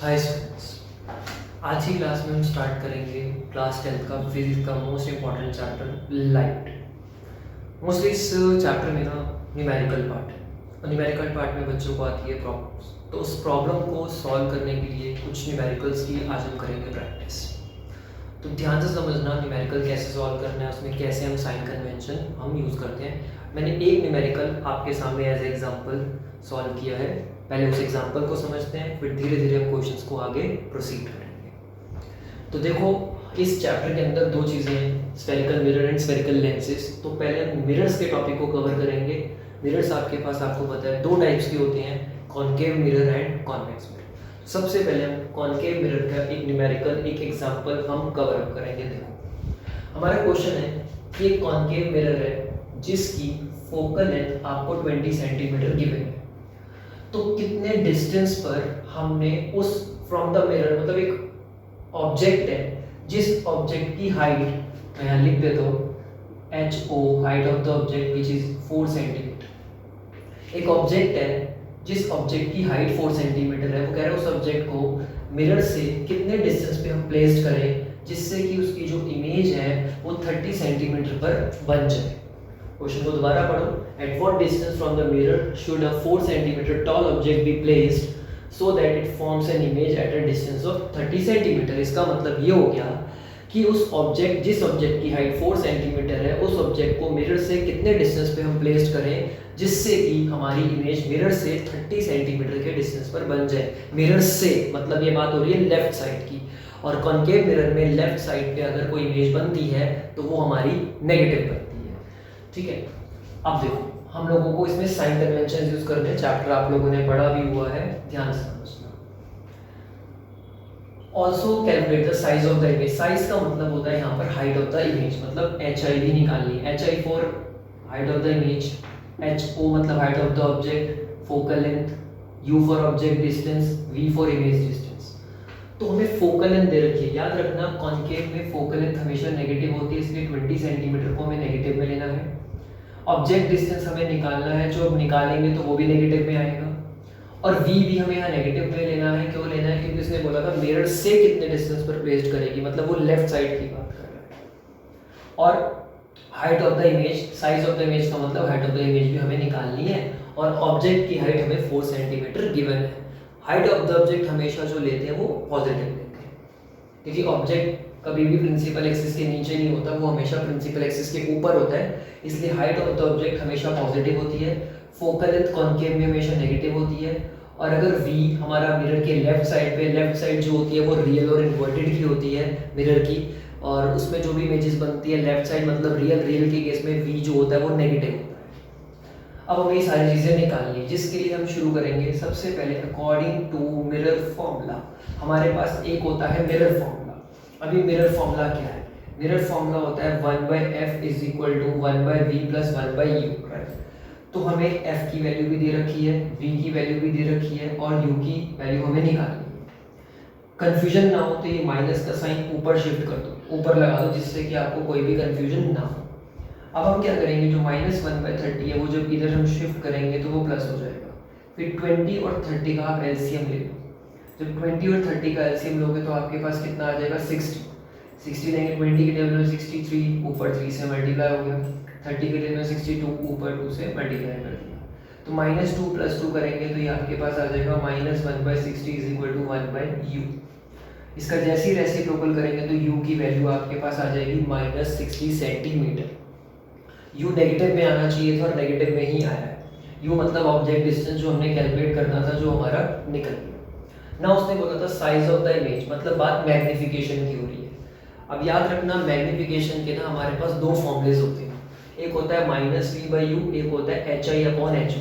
Hi students, आज की class में हम स्टार्ट करेंगे क्लास 10th का फिजिक्स का most important chapter light. Mostly इस चैप्टर में ना न्यूमेरिकल पार्ट है और न्यूमेरिकल पार्ट में बच्चों को आती है प्रॉब्लम्स। तो उस प्रॉब्लम को सॉल्व करने के लिए कुछ न्यूमेरिकल्स की आज हम करेंगे प्रैक्टिस। तो ध्यान से समझना न्यूमेरिकल कैसे सॉल्व करना है, उसमें कैसे हम साइन कन्वेंशन हम यूज़ करते हैं। मैंने एक न्यूमेरिकल आपके सामने एज एग्जांपल सॉल्व किया है। पहले उस एग्जांपल को समझते हैं, फिर धीरे धीरे हम क्वेश्चंस को आगे प्रोसीड करेंगे। तो देखो, इस चैप्टर के अंदर दो चीज़ें हैं, spherical mirror and spherical lenses. तो पहले हम मिरर्स के टॉपिक को कवर करेंगे। मिरर्स आपके पास, आपको पता है, दो टाइप्स के होते हैं, concave mirror and convex mirror. सबसे पहले हम कॉनकेव मिरर का एक न्यूमेरिकल, एक एग्जांपल हम कवर अप करेंगे। देखो, हमारा क्वेश्चन है कि एक कॉनकेव मिरर है जिसकी फोकल लेंथ आपको 20 सेंटीमीटर गिवन है। तो कितने डिस्टेंस पर हमने उस फ्रॉम द मिरर, मतलब एक ऑब्जेक्ट है जिस ऑब्जेक्ट की हाइट मैं यहाँ लिख देता हूँ HO, height of the object which is 4 centimetre. एक ऑब्जेक्ट है जिस ऑब्जेक्ट की हाइट 4 सेंटीमीटर है, वो कह रहा है उस ऑब्जेक्ट को मिरर से कितने डिस्टेंस पे हम प्लेस करें जिससे कि उसकी जो इमेज है वो 30 सेंटीमीटर पर बन जाए। क्वेश्चन को दोबारा पढ़ो। At what distance from the mirror should a 4 centimetre tall object be placed so that it forms an image at a distance of 30 centimetre. इसका मतलब ये हो गया कि उस ऑब्जेक्ट, जिस ऑब्जेक्ट की हाइट 4 सेंटीमीटर है, उस ऑब्जेक्ट को मिरर से कितने डिस्टेंस पे हम प्लेस करें जिससे कि हमारी इमेज मिरर से 30 सेंटीमीटर के डिस्टेंस पर बन जाए। मिरर से मतलब ये बात हो रही है लेफ्ट साइड की, और कॉनकेव मिरर में लेफ्ट साइड पे अगर कोई इमेज बनती है तो वो हमारी नेगेटिव बनती है। ठीक है, अब देखो, हम लोगों को इसमें साइन कन्वेंशन यूज करते हैं। चैप्टर आप लोगों ने पढ़ा भी हुआ है, ध्यान से समझना। Also calculate the size of the image. Size का मतलब होता है यहाँ पर हाइट ऑफ द इमेज, मतलब HI भी निकालनी है। HI for height of the image, HO मतलब height of the object, focal length, U for object distance, V for image distance. तो हमें फोकल लेंथ दे रखी है, याद रखना कॉनकेव में फोकल लेंथ हमेशा नेगेटिव होती है, इसलिए 20 सेंटीमीटर को हमें नेगेटिव में लेना है। ऑब्जेक्ट डिस्टेंस हमें निकालना है, जो निकालेंगे तो वो भी नेगेटिव में आएगा, और v भी हमें यहाँ नेगेटिव में लेना है। क्यों लेना है? क्योंकि उसने बोला था मिरर से कितने डिस्टेंस पर प्लेस्ड करेगी, मतलब वो लेफ्ट साइड की बात कर रहा है। और height of the image, size of the image का मतलब हाइट ऑफ द इमेज भी हमें निकालनी है, और ऑब्जेक्ट की हाइट हमें 4 सेंटीमीटर गिवन है। हाइट ऑफ द ऑब्जेक्ट हमेशा जो लेते हैं वो पॉजिटिव लेते हैं, क्योंकि ऑब्जेक्ट कभी भी प्रिंसिपल एक्सिस के नीचे नहीं होता, वो हमेशा प्रिंसिपल एक्सिस के ऊपर होता है, इसलिए हाइट ऑफ द ऑब्जेक्ट हमेशा पॉजिटिव होती है। फोकल लेंथ कॉनकेव में हमेशा नेगेटिव होती है। और अगर v हमारा मिरर के लेफ्ट साइड पे, लेफ्ट साइड जो होती है वो रियल और इन्वर्टेड की होती है मिरर की, और उसमें जो भी इमेजेस बनती है लेफ्ट साइड मतलब रियल, रियल के केस में v जो होता है वो नेगेटिव होता है। अब हमें ये सारी चीज़ें निकालनी है, जिसके लिए हम शुरू करेंगे सबसे पहले अकॉर्डिंग टू मिरर फॉर्मूला। हमारे पास एक होता है मिरर फॉर्मूला। अभी मिरर फॉर्मूला क्या है? मिरर फॉर्मूला होता है 1/f is equal to 1/v plus 1/u, right. तो हमें f की वैल्यू भी दे रखी है, v की वैल्यू भी दे रखी है, और u की वैल्यू हमें निकालनी है। कंफ्यूजन ना हो तो ये माइनस का साइन ऊपर शिफ्ट कर दो, ऊपर लगा दो, जिससे कि आपको कोई भी कंफ्यूजन ना हो। अब हम क्या करेंगे, जो -1/30 है वो जब इधर हम शिफ्ट करेंगे तो वो प्लस हो जाएगा। फिर 20 और 30 का आप एलसीएम ले लो। जब 20 और 30 का एलसीएम लोगे तो आपके पास कितना आ जाएगा? 60 लेंगे, 20 के टेबल में 63, ऊपर 3 से मल्टीप्लाई हो गया, 30 के टेबल में 62, ऊपर 2 से मल्टीप्लाई कर दिया। तो -2 + 2 करेंगे तो ये आपके पास आ जाएगा -1/60 इज इक्वल टू 1/u। इसका जैसे ही रेसिप्रोकल करेंगे तो u की वैल्यू आपके पास आ जाएगी -60 सेंटीमीटर। u नेगेटिव में आना चाहिए था और नेगेटिव में ही आया है। u मतलब ऑब्जेक्ट डिस्टेंस जो हमने कैलकुलेट करना था, जो हमारा निकल गया ना। उसने बोला था साइज ऑफ द इमेज, मतलब बात मैग्निफिकेशन की हो रही है। अब याद रखना, मैग्निफिकेशन के ना हमारे पास दो फॉर्मूलेज होते हैं, एक होता है -v/u, एक होता है HI/HO।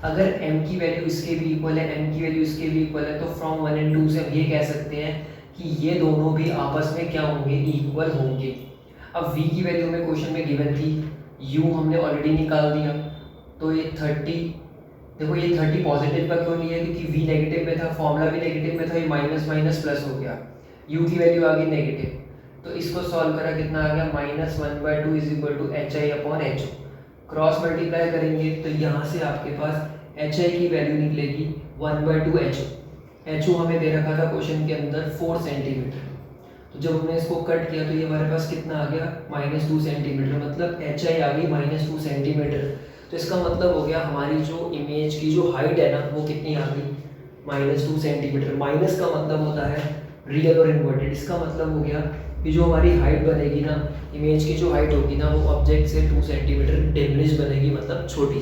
अगर m की वैल्यू इसके भी इक्वल है, n की वैल्यू इसके भी इक्वल है, तो फ्रॉम 1 और 2 से हम ये कह सकते हैं कि ये दोनों भी आपस में क्या होंगे? इक्वल होंगे। अब v की वैल्यू में क्वेश्चन में गिवन थी, u हमने ऑलरेडी निकाल दिया, तो ये 30, देखो ये 30 पॉजिटिव का क्यों नहीं है? क्योंकि v नेगेटिव में था, फॉर्मूला भी नेगेटिव में था, ये माइनस माइनस प्लस हो गया, u की वैल्यू आ गई नेगेटिव। तो इसको सॉल्व करा, कितना आ गया? -1/2 is equal to HI/HO। Cross multiply करेंगे तो यहाँ से आपके पास HI की वैल्यू निकलेगी 1/2 HO। एच ओ हमें दे रखा था क्वेश्चन के अंदर 4 सेंटीमीटर, तो जब हमने इसको कट किया तो ये हमारे पास कितना आ गया -2 सेंटीमीटर, मतलब एच आई आ गई -2 सेंटीमीटर। तो इसका मतलब हो गया हमारी जो इमेज की जो हाइट है ना वो कितनी आ गई -2 सेंटीमीटर। माइनस का मतलब होता है रियल और इन्वर्टेड, इसका मतलब हो गया कि जो हमारी हाइट बनेगी ना, इमेज की जो हाइट होगी ना वो ऑब्जेक्ट से 2 सेंटीमीटर डिमिनिश बनेगी, मतलब छोटी।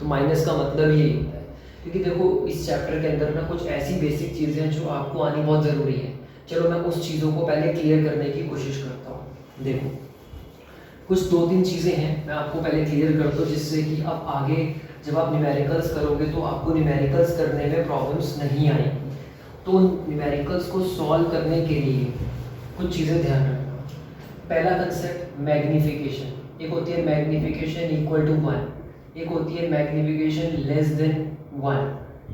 तो माइनस का मतलब यही होता है, क्योंकि देखो इस चैप्टर के अंदर ना कुछ ऐसी बेसिक चीज़ें हैं जो आपको आनी बहुत ज़रूरी है। चलो मैं उस चीज़ों को पहले क्लियर करने की कोशिश करता हूँ। देखो कुछ 2-3 चीज़ें हैं मैं आपको पहले क्लियर करता हूँ, जिससे कि अब आगे जब आप न्यूमेरिकल्स करोगे तो आपको न्यूमेरिकल्स करने में प्रॉब्लम्स नहीं आएंगी। तो न्यूमेरिकल्स को सॉल्व करने के लिए कुछ चीज़ें ध्यान रखना। पहला कंसेप्ट मैग्नीफिकेशन, एक होती है मैग्नीफिकेशन इक्वल टू 1, एक होती है मैग्नीफिकेशन लेस देन 1,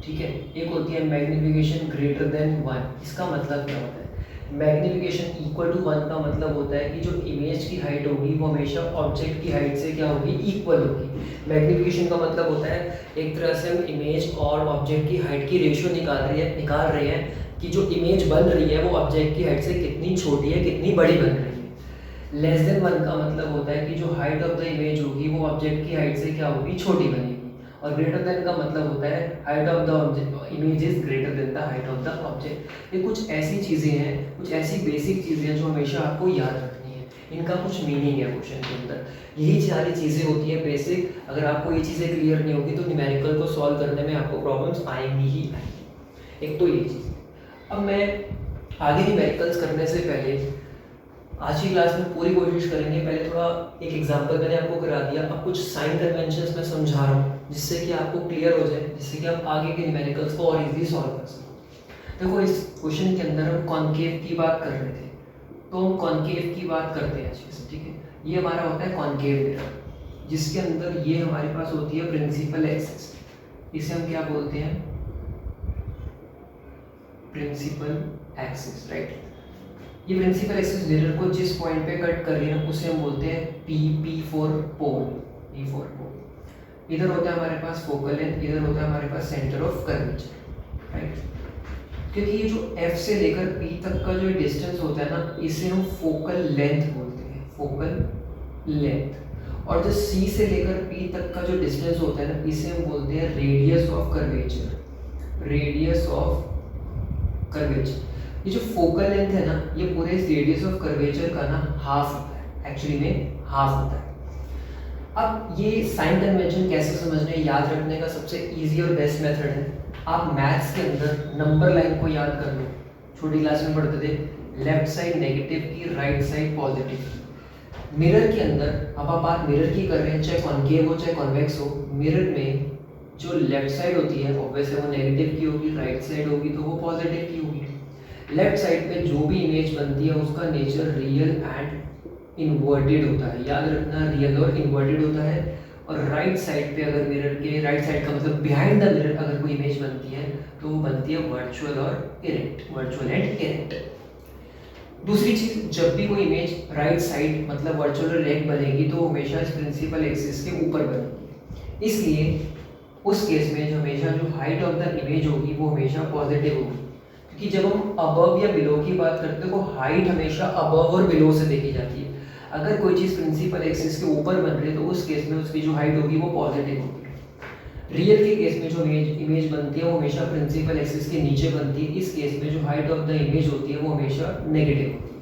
ठीक है, एक होती है मैग्नीफिकेशन ग्रेटर देन 1। इसका मतलब क्या होता है? मैग्नीफिकेशन इक्वल टू 1 का मतलब होता है कि जो इमेज की हाइट होगी वो हमेशा ऑब्जेक्ट की हाइट से क्या होगी, इक्वल होगी। मैग्नीफिकेशन का मतलब होता है एक तरह से हम इमेज और ऑब्जेक्ट की हाइट की रेशियो निकाल रहे हैं कि जो इमेज बन रही है वो ऑब्जेक्ट की हाइट से कितनी छोटी है, कितनी बड़ी बन रही है। लेस देन 1 का मतलब होता है कि जो हाइट ऑफ द इमेज होगी वो ऑब्जेक्ट की हाइट से क्या होगी, छोटी बनेगी। और ग्रेटर देन का मतलब होता है height of the image is greater than the height of the object. ये कुछ ऐसी चीज़ें हैं, कुछ ऐसी बेसिक चीज़ें हैं जो हमेशा आपको याद रखनी है, इनका कुछ मीनिंग है क्वेश्चन के अंदर। यही सारी चीज़ें होती हैं बेसिक। अगर आपको ये चीज़ें क्लियर नहीं होगी तो न्यूमेरिकल को सॉल्व करने में आपको प्रॉब्लम्स आएंगी ही आएंगी। एक तो ये चीज़। अब मैं आगे न्यूमेरिकल्स करने से पहले आज की क्लास में पूरी कोशिश करेंगे, पहले थोड़ा एक एग्जांपल मैंने आपको करा दिया, अब कुछ साइन कन्वेंशंस मैं समझा रहा हूँ जिससे कि आपको क्लियर हो जाए, जिससे कि आप आगे के न्यूमेरिकल्स को और इजीली सॉल्व कर सको। देखो इस क्वेश्चन के अंदर हम कॉन्केव की बात कर रहे थे, तो हम कॉन्केव की बात करते हैं अच्छे से, ठीक है। ये हमारा होता है कॉन्केव मिरर, जिसके अंदर ये हमारे पास होती है प्रिंसिपल एक्सिस, इसे हम क्या बोलते हैं, प्रिंसिपल एक्सिस, राइट। ये प्रिंसिपल एक्सिस मिरर को जिस पॉइंट पे कट कर रही है उसे हम बोलते हैं P for poll, P for poll. इधर होता है हमारे पास फोकल लेंथ, इधर होता है हमारे पास सेंटर ऑफ कर्वेचर, राइट। क्योंकि ये जो F से लेकर P तक का जो डिस्टेंस होता है ना, इसे हम फोकल लेंथ बोलते हैं, फोकल लेंथ। और जो C से लेकर P तक का जो डिस्टेंस होता है ना, इसे हम बोलते हैं radius of curvature, radius of curvature. ये जो फोकल लेंथ है ना, ये पूरे रेडियस ऑफ कर्वेचर का ना हाफ होता है, एक्चुअली में हाफ होता है। अब ये साइन कन्वेंशन कैसे समझने, याद रखने का सबसे इजी और बेस्ट मेथड है, आप मैथ्स के अंदर नंबर लाइन को याद कर लो। छोटी क्लास में पढ़ते थे लेफ्ट साइड नेगेटिव की, राइट साइड पॉजिटिव की। मिरर के अंदर अब आप बात मिरर की कर रहे हैं, चाहे कॉन्केव हो चाहे कॉन्वेक्स हो, मिरर में जो लेफ्ट साइड होती है ऑब्वियसली वो नेगेटिव की होगी, राइट साइड होगी तो वो पॉजिटिव की होगी। लेफ्ट साइड पे जो भी इमेज बनती है उसका नेचर रियल एंड इन्वर्टेड होता है, याद रखना रियल और इन्वर्टेड होता है। और राइट साइड पे अगर मिरर के राइट साइड का मतलब बिहाइंड द मिरर अगर कोई इमेज बनती है तो वो बनती है वर्चुअल और इरेक्ट, वर्चुअल एंड इरेक्ट। दूसरी चीज, जब भी कोई इमेज राइट साइड मतलब वर्चुअल और इरेक्ट बनेगी तो हमेशा इस प्रिंसिपल एक्सिस के ऊपर बनेगी, इसलिए उस केस में जो हमेशा जो हाइट ऑफ द इमेज होगी वो हमेशा पॉजिटिव होगी। क्योंकि जब हम अबव या बिलो की बात करते हैं तो हाइट हमेशा अबव और बिलो से देखी जाती है। अगर कोई चीज़ प्रिंसिपल एक्सिस के ऊपर बन रही है तो उस केस में उसकी जो हाइट होगी वो पॉजिटिव होगी। रियल के केस में जो इमेज बनती है वो हमेशा प्रिंसिपल एक्सिस के नीचे बनती है, इस केस में जो हाइट ऑफ द इमेज होती है वो हमेशा नेगेटिव होती है।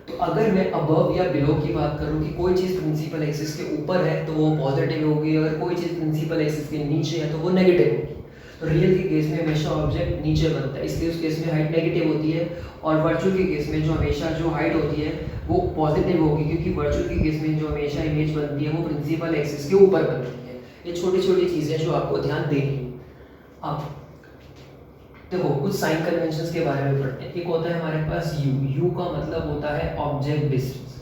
तो अगर मैं अबव या बिलो की बात करूँ कि कोई चीज़ प्रिंसिपल एक्सिस के ऊपर है तो वो पॉजिटिव होगी, अगर कोई चीज़ प्रिंसिपल एक्सिस के नीचे है तो वो नेगेटिव होगी। तो रियल के केस में हमेशा ऑब्जेक्ट नीचे बनता है, इसलिए उस केस में हाइट नेगेटिव होती है। और वर्चुअल के केस में जो हमेशा जो हाइट होती है वो पॉजिटिव होगी, क्योंकि वर्चुअल के केस में जो हमेशा इमेज बनती है वो प्रिंसिपल एक्सिस के ऊपर बनती है। ये छोटी छोटी चीज़ें जो आपको ध्यान देनी है। अब देखो कुछ साइन कन्वेंशंस के बारे में पढ़ते हैं। एक होता है हमारे पास U, U का मतलब होता है ऑब्जेक्ट डिस्टेंस।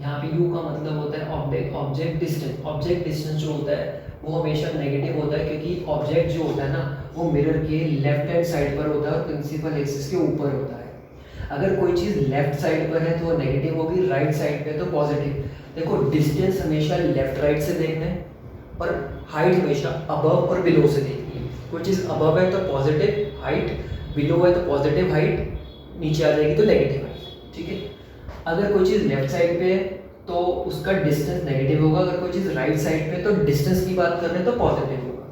यहाँ पे U का मतलब होता है ऑब्जेक्ट डिस्टेंस। ऑब्जेक्ट डिस्टेंस जो होता है वो हमेशा नेगेटिव होता है, क्योंकि ऑब्जेक्ट जो होता है ना वो मिरर के लेफ्ट हैंड साइड पर होता है और प्रिंसिपल एक्सिस के ऊपर होता है। अगर कोई चीज़ लेफ्ट साइड पर है तो वो नेगेटिव होगी, राइट साइड पे तो पॉजिटिव। देखो डिस्टेंस हमेशा लेफ्ट राइट से देखना है और हाइट हमेशा अबव और बिलो से देखनी है। कोई चीज़ अबव है तो पॉजिटिव हाइट, बिलो है तो पॉजिटिव हाइट, नीचे आ जाएगी तो नेगेटिव हाइट, ठीक है। अगर कोई चीज़ लेफ्ट साइड पे है तो उसका डिस्टेंस नेगेटिव होगा, अगर कोई चीज़ राइट साइड पे तो डिस्टेंस की बात कर रहे हैं तो पॉजिटिव होगा।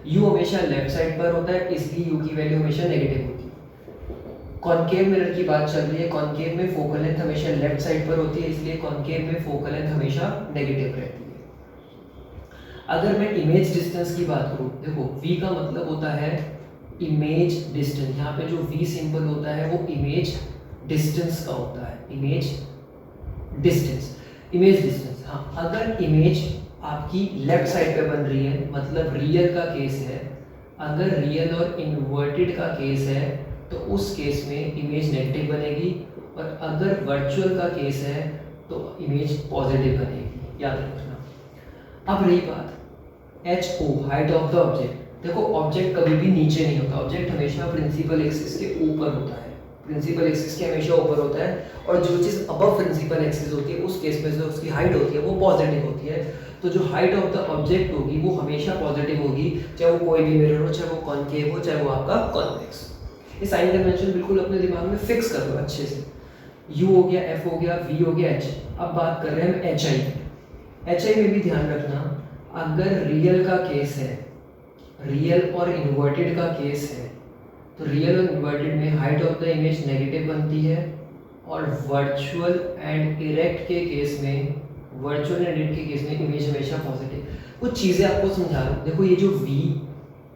यू हमेशा लेफ्ट साइड पर होता है, इसलिए यू की वैल्यू हमेशा नेगेटिव होती है। कॉनकेव मिरर की बात चल रही है, कॉनकेव में फोकल लेंथ हमेशा लेफ्ट साइड पर होती है, इसलिए कॉनकेव में फोकल लेंथ हमेशा नेगेटिव रहती है। अगर मैं इमेज डिस्टेंस की बात करूँ, देखो v का मतलब होता है इमेज डिस्टेंस, यहाँ पे जो v सिंबल होता है वो इमेज डिस्टेंस का होता है, इमेज डिस्टेंस, इमेज डिस्टेंस। हाँ, अगर इमेज आपकी लेफ्ट साइड पे बन रही है, मतलब रियल का केस है, अगर रियल और इन्वर्टेड का केस है तो उस केस में इमेज नेगेटिव बनेगी, और अगर वर्चुअल का केस है तो इमेज पॉजिटिव बनेगी, याद रखना। अब रही बात HO, height of the object. देखो ऑब्जेक्ट कभी भी नीचे नहीं होता, ऑब्जेक्ट हमेशा प्रिंसिपल एक्सिस के ऊपर होता है, प्रिंसिपल एक्सिस के हमेशा ऊपर होता है, और जो चीज़ अबव प्रिंसिपल एक्सिस होती है उस केस में जो उसकी हाइट होती है वो पॉजिटिव होती है। तो जो हाइट ऑफ द ऑब्जेक्ट होगी वो हमेशा पॉजिटिव होगी, चाहे वो कोई भी मिरर हो, चाहे वो कॉनकेव हो, चाहे वो आपका कॉन्वेक्स। ये साइन कन्वेंशन बिल्कुल अपने दिमाग में फिक्स कर लो अच्छे से। U हो गया, F हो गया, V हो गया, H। अब बात कर रहे हैं हम HI। HI में भी ध्यान रखना, अगर रियल का केस है, रियल और इन्वर्टेड का केस है, तो रियल और इन्वर्टेड में height of the image negative बनती है, और वर्चुअल एंड इरेक्ट के केस में, वर्चुअल एंड इरेक्ट के केस में इमेज हमेशा पॉजिटिव। कुछ चीज़ें आपको समझा रहा हूँ, देखो ये जो V,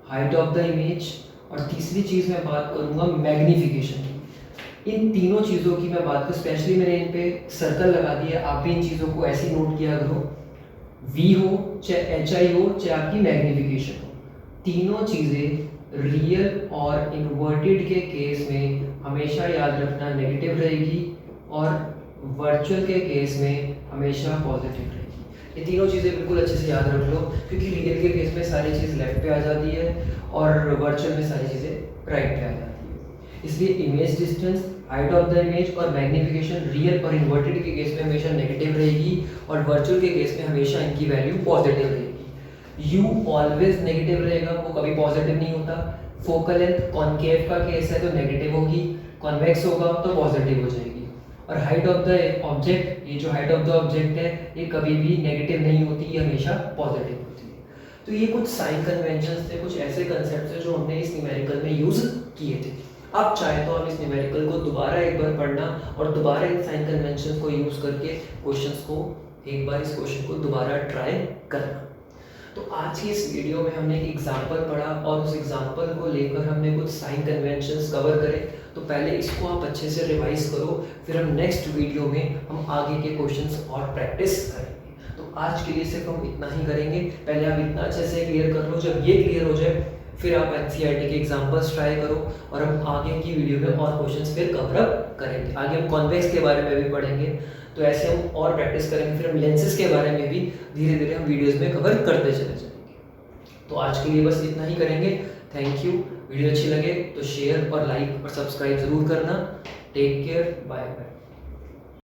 height of the image, और तीसरी चीज़ मैं बात करूँगा मैग्नीफिकेशन की। इन तीनों चीज़ों की मैं बात करूँ, स्पेशली मैंने इन पे सर्कल लगा दिया, आप भी इन चीज़ों को ऐसे ही नोट किया करो। V हो चाहे HI हो चाहे आपकी मैग्नीफिकेशन हो, तीनों चीज़ें रियल और इन्वर्टेड के केस में हमेशा याद रखना नेगेटिव रहेगी, और वर्चुअल के केस में हमेशा पॉजिटिव रहेगी। ये तीनों चीज़ें बिल्कुल अच्छे से याद रख लो, क्योंकि रियल के केस में सारी चीज़ लेफ्ट पे आ जाती है और वर्चुअल में सारी चीज़ें राइट पे आ जाती है। इसलिए image distance, height of the image और मैग्नीफिकेशन रियल और इन्वर्टेड के केस में हमेशा नेगेटिव रहेगी, और वर्चुअल के केस में हमेशा इनकी वैल्यू पॉजिटिव रहेगी। यू ऑलवेज नेगेटिव रहेगा, वो कभी पॉजिटिव नहीं होता। फोकल लेंथ कॉनकेव का केस है तो नेगेटिव होगी, कॉन्वेक्स होगा तो पॉजिटिव हो जाएगी। और हाइट ऑफ द ऑब्जेक्ट, ये जो हाइट ऑफ द ऑब्जेक्ट है ये कभी भी नेगेटिव नहीं होती, ये हमेशा पॉजिटिव होती है। तो ये कुछ साइन कन्वेंशंस थे, कुछ ऐसे कंसेप्ट थे जो हमने इस न्यूमेरिकल में यूज किए थे। आप चाहे तो आप इस न्यूमेरिकल को दोबारा एक बार पढ़ना और दोबारा इन साइन कन्वेंशन को यूज करके क्वेश्चंस को एक बार इस क्वेश्चन को दोबारा ट्राई करना। तो आज की इस वीडियो में हमने एक एग्जाम्पल पढ़ा और उस एग्जाम्पल को लेकर हमने कुछ साइन कन्वेंशंस कवर करे। तो पहले इसको आप अच्छे से रिवाइज करो, फिर हम नेक्स्ट वीडियो में हम आगे के क्वेश्चंस और प्रैक्टिस करेंगे। तो आज के लिए सिर्फ हम इतना ही करेंगे, पहले आप इतना अच्छे से क्लियर कर लो। जब ये क्लियर हो जाए फिर आप NCERT के एग्जाम्पल्स ट्राई करो, और हम आगे की वीडियो में और क्वेश्चंस फिर कवर अप करेंगे। आगे हम कॉन्वेक्स के बारे में भी पढ़ेंगे, तो ऐसे हम और प्रैक्टिस करेंगे। फिर हम लेंसेज के बारे में भी धीरे धीरे हम वीडियोस में कवर करते चले जाएंगे। तो आज के लिए बस इतना ही करेंगे। Thank you. वीडियो अच्छी लगे तो शेयर और लाइक और सब्सक्राइब जरूर करना। Take care, bye bye.